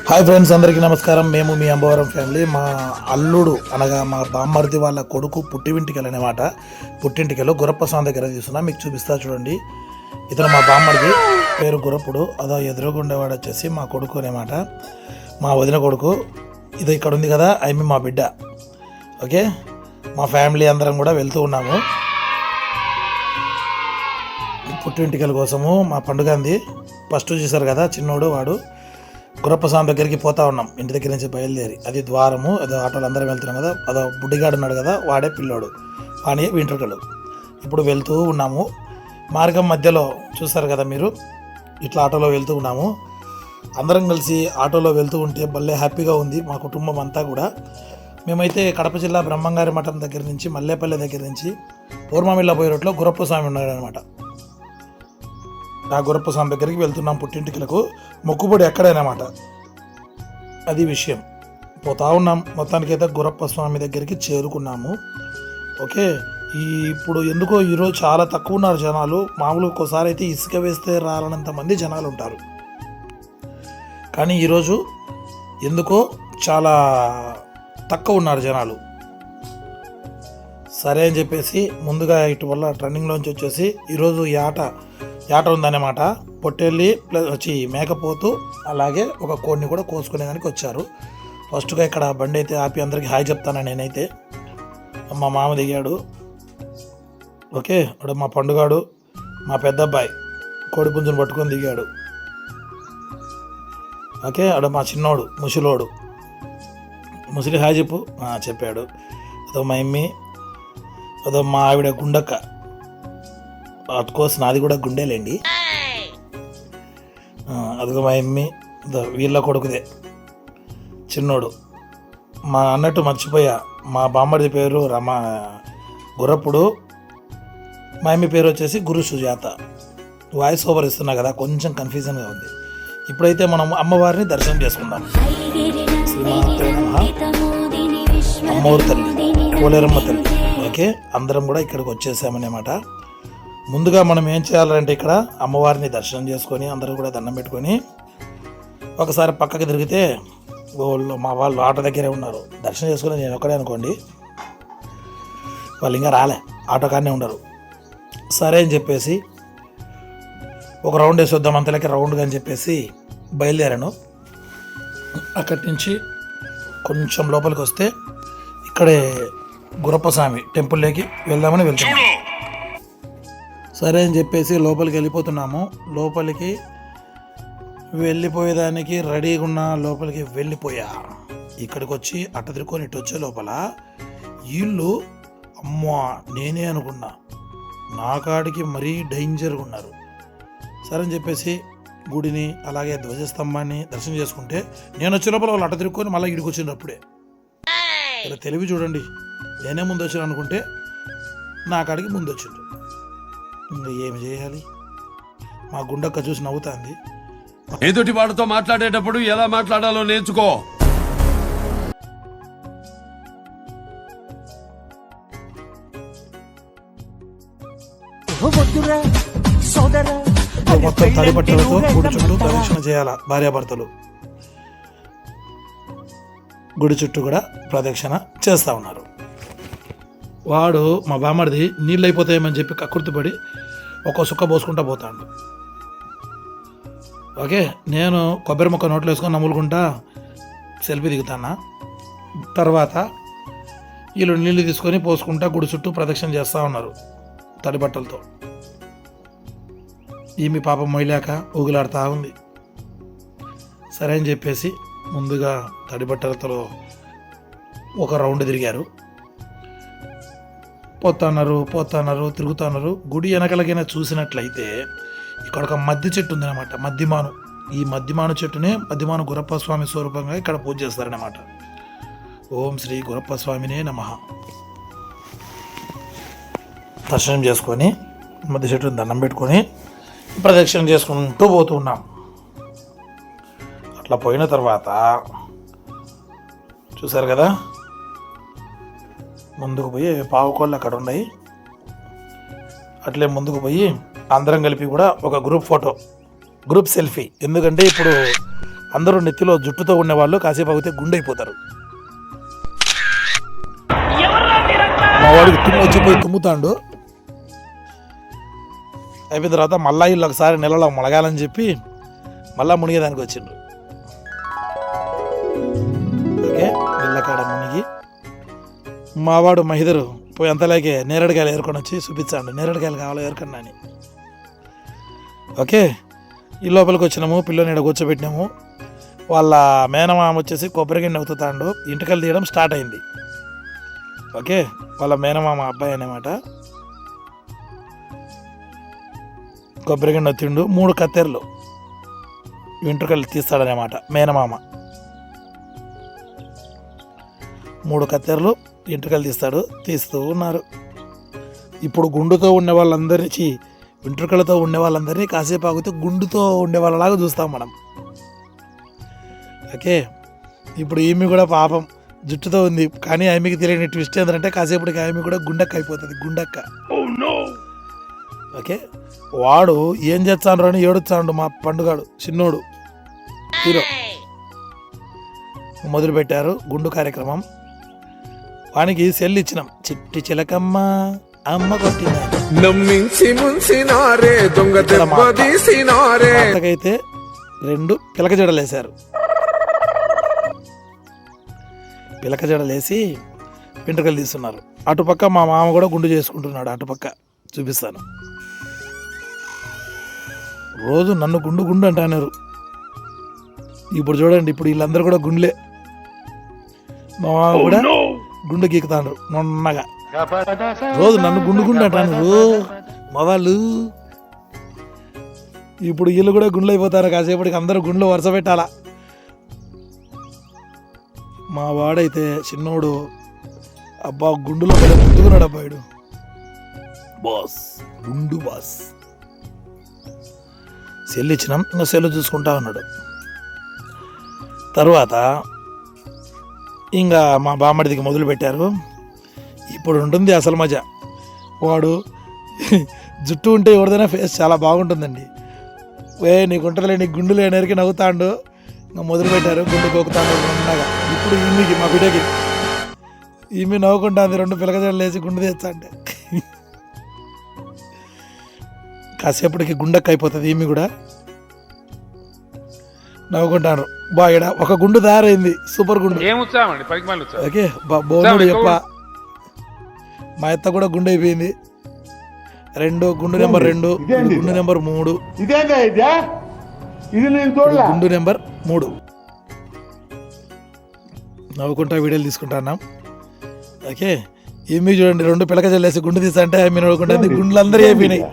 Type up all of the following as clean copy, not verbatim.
Hi friends, అందరికీ నమస్కారం. మేము మీ అంబవరం ఫ్యామిలీ. మా అల్లుడు అనగా మా బామ్మర్ది వాళ్ళ కొడుకు పుట్టింటికలు అనమాట. పుట్టింటికలు గురప్ప స్వామి దగ్గర తీసుకున్నా, మీకు చూపిస్తా చూడండి. ఇతను మా బామ్మర్ది, పేరు గురప్పుడు. అదో ఎదురుగుండేవాడు వచ్చేసి మా కొడుకు అనమాట, మా వదిన కొడుకు. ఇది ఇక్కడ ఉంది కదా, ఐమి మా బిడ్డ. ఓకే, మా ఫ్యామిలీ అందరం కూడా వెళ్తూ ఉన్నాము పుట్టింటికల కోసము. మా పండుగ అంది. ఫస్ట్ చూసారు కదా, చిన్నోడు వాడు గురప్ప స్వామి దగ్గరికి పోతా ఉన్నాం, ఇంటి దగ్గర నుంచి బయలుదేరి. అది ద్వారము, అదో ఆటోలు అందరం వెళ్తున్నాం కదా. అదో బుడ్డిగాడు ఉన్నాడు కదా, వాడే పిల్లోడు, వాని వెంట్రుకలు. ఇప్పుడు వెళ్తూ ఉన్నాము. మార్గం మధ్యలో చూస్తారు కదా మీరు, ఇట్లా ఆటోలో వెళ్తూ ఉన్నాము. అందరం కలిసి ఆటోలో వెళ్తూ ఉంటే భలే హ్యాపీగా ఉంది మా కుటుంబం అంతా కూడా. మేమైతే కడప జిల్లా బ్రహ్మంగారి మఠం దగ్గర నుంచి, మల్లేపల్లి దగ్గర నుంచి పూర్వమిల్ల పోయే రోడ్లో గురప్ప స్వామి ఉన్నాడు అనమాట. ఆ గురప్ప స్వామి దగ్గరికి వెళ్తున్నాం పుట్టింటికలకు. మొక్కుబడి ఎక్కడైనమాట, అది విషయం. పోతా ఉన్నాం. మొత్తానికైతే గురప్ప స్వామి దగ్గరికి చేరుకున్నాము. ఓకే, ఇప్పుడు ఎందుకో ఈరోజు చాలా తక్కువ ఉన్నారు జనాలు. మామూలుగా ఒక్కోసారి అయితే ఇసుక వేస్తే రాలనంత మంది జనాలు ఉంటారు, కానీ ఈరోజు ఎందుకో చాలా తక్కువ ఉన్నారు జనాలు. సరే అని చెప్పేసి ముందుగా ఇటు వల్ల ట్రెండింగ్లోంచి వచ్చేసి ఈరోజు యాట ఉందన్నమాట. పొట్టెళ్ళి ప్లస్ వచ్చి మేకపోతూ అలాగే ఒక కోడిని కూడా కోసుకునేదానికి వచ్చారు. ఫస్ట్గా ఇక్కడ బండి అయితే ఆపి అందరికీ హాయ్ చెప్తాను నేనైతే. మా మామ దిగాడు. ఓకే, అక్కడ మా పండుగాడు, మా పెద్ద అబ్బాయి కోడి పుంజును పట్టుకొని దిగాడు. ఓకే, అక్కడ మా చిన్నోడు ముసలోడు, ముసలి హాయ్ చెప్పు చెప్పాడు. అదో మా ఎమ్మి, అదో మా ఆవిడ గుండక్క. అఫ్కోర్స్ నాది కూడా గుండెలేండి. అదిగో మా ఎమ్మి, వీళ్ళ కొడుకుదే చిన్నోడు. మా అన్నట్టు మర్చిపోయా, మా బామ్మడి పేరు గురప్పుడు, మా ఎమ్మి పేరు వచ్చేసి గురు సుజాత. వాయిస్ ఓవర్ ఇస్తున్నా కదా, కొంచెం కన్ఫ్యూజన్గా ఉంది. ఇప్పుడైతే మనం అమ్మవారిని దర్శనం చేసుకుందాం. శ్రీమాత్రే నమః. అమ్మవారి తల్లి, పోలేరమ్మ తల్లి. ఓకే, అందరం కూడా ఇక్కడికి వచ్చేసామన్నమాట. ముందుగా మనం ఏం చేయాలంటే ఇక్కడ అమ్మవారిని దర్శనం చేసుకొని అందరూ కూడా దండం పెట్టుకొని ఒకసారి పక్కకి తిరిగితే మా వాళ్ళు ఆటో దగ్గరే ఉన్నారు. దర్శనం చేసుకుని నేను ఒక్కడే అనుకోండి, వాళ్ళు ఇంకా రాలే, ఆటో కాడనే ఉండరు. సరే అని చెప్పేసి ఒక రౌండ్ వేసి వద్దాం అంతలోకి రౌండ్గా అని చెప్పేసి బయలుదేరాను. అక్కడి నుంచి కొంచెం లోపలికి వస్తే ఇక్కడే గురప్ప స్వామి టెంపుల్లోకి వెళ్దామని వెళ్తున్నాము. సరే అని చెప్పేసి లోపలికి వెళ్ళిపోతున్నాము. లోపలికి వెళ్ళిపోయేదానికి రెడీగా ఉన్న లోపలికి వెళ్ళిపోయా. ఇక్కడికి వచ్చి అట్ట తిరుక్కొని ఇటు వచ్చే లోపల వీళ్ళు అమ్మా నేనే అనుకున్నా, నా కాడికి మరీ డేంజర్గా ఉన్నారు. సరే అని చెప్పేసి గుడిని అలాగే ధ్వజస్తంభాన్ని దర్శనం చేసుకుంటే నేను వచ్చే లోపల వాళ్ళు అట్ట తిరుక్కొని మళ్ళీ ఇడికి వచ్చిండ్రు. అప్పుడే ఇలా తెలివి చూడండి, నేనే ముందు వచ్చాను అనుకుంటే నా కాడికి ముందు వచ్చిండ్రు. ఇంకా ఏమి చేయాలి, మా గుండక్క చూసి నవ్వుతాంది. ఎదుటి వాడితో మాట్లాడేటప్పుడు ఎలా మాట్లాడాలో నేర్చుకో. మొత్తం తడి బట్టలతో గుడి చుట్టూ ప్రదక్షిణ చేయాల భార్యాభర్తలు. గుడి చుట్టూ కూడా ప్రదక్షిణ చేస్తూ ఉన్నారు. వాడు మా బామ్మడిది నీళ్ళు అయిపోతాయేమని చెప్పి కక్కుర్తిపడి ఒక్కో సుక్క పోసుకుంటా పోతాడు. ఓకే, నేను కొబ్బరి ముక్క నోట్లో వేసుకొని నమ్ములుకుంటా సెల్ఫీ దిగుతానా. తర్వాత వీళ్ళు నీళ్ళు తీసుకొని పోసుకుంటా గుడి చుట్టూ ప్రదక్షిణ చేస్తూ ఉన్నారు తడి బట్టలతో. ఈమె పాపం మొయ్యలేక ఊగులాడుతూ ఉంది. సరే అని చెప్పేసి ముందుగా తడి బట్టలతో ఒక రౌండ్ తిరిగారు. పోతున్నారు తిరుగుతున్నారు. గుడి వెనకలకైనా చూసినట్లయితే ఇక్కడ ఒక మద్ది చెట్టు ఉందన్నమాట, మద్దిమాను. ఈ మద్దిమాను చెట్టునే మద్దిమాను గురప్ప స్వామి స్వరూపంగా ఇక్కడ పూజ చేస్తారన్నమాట. ఓం శ్రీ గురప్ప స్వామినే నమః. దర్శనం చేసుకొని మద్ది చెట్టుని దండం పెట్టుకొని ప్రదక్షిణ చేసుకుంటూ పోతూ ఉన్నాం. అట్లా పోయిన తర్వాత చూసారు కదా, ముందుకు పోయి పావుకోళ్ళు అక్కడ ఉన్నాయి. అట్లే ముందుకు పోయి అందరం కలిపి కూడా ఒక గ్రూప్ ఫోటో, గ్రూప్ సెల్ఫీ. ఎందుకంటే ఇప్పుడు అందరూ నెత్తిలో జుట్టుతో ఉండేవాళ్ళు కాసేపు ఆగితే గుండె అయిపోతారు. మా వాడికి తుమ్ము వచ్చిపోయి తుమ్ముతాడు. అయిపోయిన తర్వాత మళ్ళా వీళ్ళు ఒకసారి నెలలో మొలగాలని చెప్పి మళ్ళా మునిగేదానికి వచ్చిండ్రు. ఓకే, నీళ్ళకాడ మునిగి మావాడు మహిదరు పోయి అంతలాగే నేరేడుకాయలు ఏరుకొని వచ్చి చూపించాడు. నేరేడుకాయలు కావాలో ఏరుకున్నా అని. ఓకే, ఈ లోపలికి వచ్చినాము. పిల్లని ఇక్కడ కూర్చోబెట్టినాము. వాళ్ళ మేనమామ వచ్చేసి కొబ్బరి గిన్నె అవుతాడు. ఇంటికలు తీయడం స్టార్ట్ అయింది. ఓకే, వాళ్ళ మేనమామ అబ్బాయి అన్నమాట. కొబ్బరి గిన్నె తిండు 3 కత్తెరలు వెంట్రుకలు తీస్తాడనమాట మేనమామ. 3 కత్తెరలు వెంట్రుకలు తీస్తూ ఉన్నారు. ఇప్పుడు గుండుతో ఉండే వాళ్ళందరికీ వెంట్రుకలతో ఉండే వాళ్ళందరినీ కాసేపు ఆగితే గుండుతో ఉండే వాళ్ళలాగా చూస్తాం మనం. ఓకే, ఇప్పుడు ఈమె కూడా పాపం జుట్టుతో ఉంది, కానీ ఆమెకి తెలియని ట్విస్ట్ ఏంటంటే కాసేపటికి ఆమె కూడా గుండెక్క అయిపోతుంది. గుండెక్క. ఓకే, వాడు ఏం చేస్తాడు అని ఏడుస్తాడు. మా పండుగాడు చిన్నోడు హీరో మొదలుపెట్టారు గుండు కార్యక్రమం. వానికి సెల్ ఇచ్చినాం. చిట్టి చిలకమ్మ అమ్మ కొట్టింది. అత్తకైతే 2 పిలక జడలు వేశారు. పిలక జడలేసి వెంట్రుకలు తీస్తున్నారు. అటుపక్క మా మామ కూడా గుండు చేసుకుంటున్నాడు. అటుపక్క చూపిస్తాను. రోజు నన్ను గుండు గుండు అంటున్నారు. ఇప్పుడు చూడండి, ఇప్పుడు వీళ్ళందరూ కూడా గుండ్లే. మా మామ కూడా గుండు గీకుతాడు నున్నగా. రోజు నన్ను గుండు గుండు అంటాను మా వాళ్ళు. ఇప్పుడు వీళ్ళు కూడా గుండ్లు అయిపోతారు. కాసేపటికి అందరూ గుండ్లు వరుస పెట్టాలా. మా వాడైతే చిన్నోడు అబ్బా గుండులో ముందుకున్నాడు. అబ్బాయిడు బాస్, గుండు బాస్. సెల్ ఇచ్చినాం. ఇంకా సెల్ చూసుకుంటా ఉన్నాడు. తర్వాత ఇంకా మా బామ్మడిదికి మొదలు పెట్టారు. ఇప్పుడు ఉంటుంది అసలు మజా. వాడు జుట్టు ఉంటే ఎవరిదైనా ఫేస్ చాలా బాగుంటుందండి. నీకుంటుందిలే, నీకు గుండు లేనరికి నవ్వుతాడు. ఇంకా మొదలు పెట్టారు గుండు కోకుతాడు ఉండగా. ఇప్పుడు ఈమెకి మా బిడ్డకి ఈమె నవ్వుకుంటుంది. 2 పిలకజలు వేసి గుండు తెచ్చా అంటే కాసేపటికి గుండెక్క అయిపోతుంది. ఈమె కూడా నవ్వుకుంటారు. బాగా ఒక గుండు తయారైంది. సూపర్ గుండు. ఓకే, బోనుడు చెప్ప. మా అత్త కూడా గుండు అయిపోయింది. 2 గుండు నెంబర్ 2, గుండు నెంబర్ 3, గుండు నెంబర్ 3. నవ్వుకుంటా వీడియోలు తీసుకుంటున్నాం. ఓకే, ఏమి చూడండి 2 పిలక చల్లేసి గుండు తీసా అంటే ఆమె నవ్వుకుంటుంది. గుండ్లు అందరూ అయిపోయినాయి.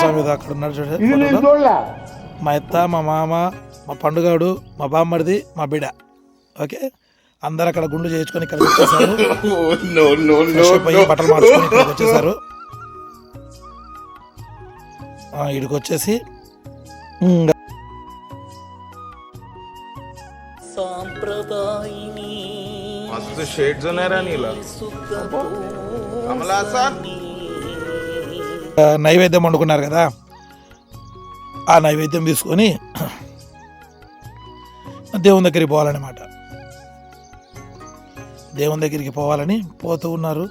స్వామి అక్కడ ఉన్నారు చూడండి. మా అత్త, మా మామ, మా పండుగాడు, మా బామ్మడిది, మా బిడ్డ. ఓకే, అందరు అక్కడ గుండు చేయించుకొని ఇక్కడ వచ్చేసారు. బట్టలు మార్చుకొని ఇక్కడికి వచ్చేసారు. ఇక్కడికి వచ్చేసి నైవేద్యం వండుకున్నారు కదా, ఆ నైవేద్యం తీసుకొని దేవుని దగ్గరికి పోవాలన్నమాట. దేవుని దగ్గరికి పోవాలని పోతూ ఉన్నారు.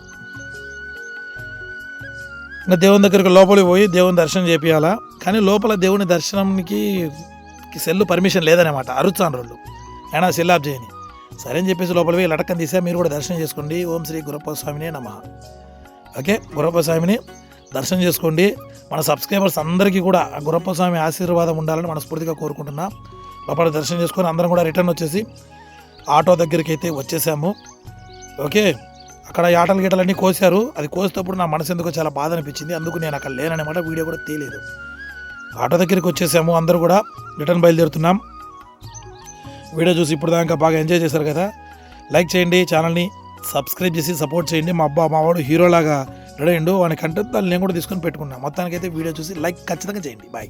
ఇంకా దేవుని దగ్గరికి లోపలికి పోయి దేవుని దర్శనం చేపియాలా. కానీ లోపల దేవుని దర్శనంకి సెల్లు పర్మిషన్ లేదనమాట. అరుచాను రెండు అయినా సెల్ ఆఫ్ చేయని. సరే అని చెప్పేసి లోపలికి పోయి లటకం తీసా. మీరు కూడా దర్శనం చేసుకోండి. ఓం శ్రీ గురప్ప స్వామినే నమః. ఓకే, గురప్ప స్వామిని దర్శనం చేసుకోండి. మన సబ్స్క్రైబర్స్ అందరికీ కూడా ఆ గురప్ప స్వామి ఆశీర్వాదం ఉండాలని మనస్ఫూర్తిగా కోరుకుంటున్నా. లోపల దర్శనం చేసుకొని అందరం కూడా రిటర్న్ వచ్చేసి ఆటో దగ్గరికి అయితే వచ్చేసాము. ఓకే, అక్కడ ఆటలు గీటలన్నీ కోసారు. అది కోసేటప్పుడు నా మనసు ఎందుకో చాలా బాధ అనిపించింది. అందుకు నేను అక్కడ లేనన్నమాట. వీడియో కూడా తీయలేదు. ఆటో దగ్గరికి వచ్చేసాము. అందరూ కూడా రిటర్న్ బయలుదేరుతున్నాం. వీడియో చూసి ఇప్పుడు దాకా బాగా ఎంజాయ్ చేశారు కదా. లైక్ చేయండి, ఛానల్ని సబ్స్క్రైబ్ చేసి సపోర్ట్ చేయండి. మా వాడు హీరోలాగా రెడీ అయ్యిండు. వాని కంటెంట్ నేను కూడా తీసుకొని పెట్టుకున్నాను. మొత్తానికైతే వీడియో చూసి లైక్ ఖచ్చితంగా చేయండి. బాయ్.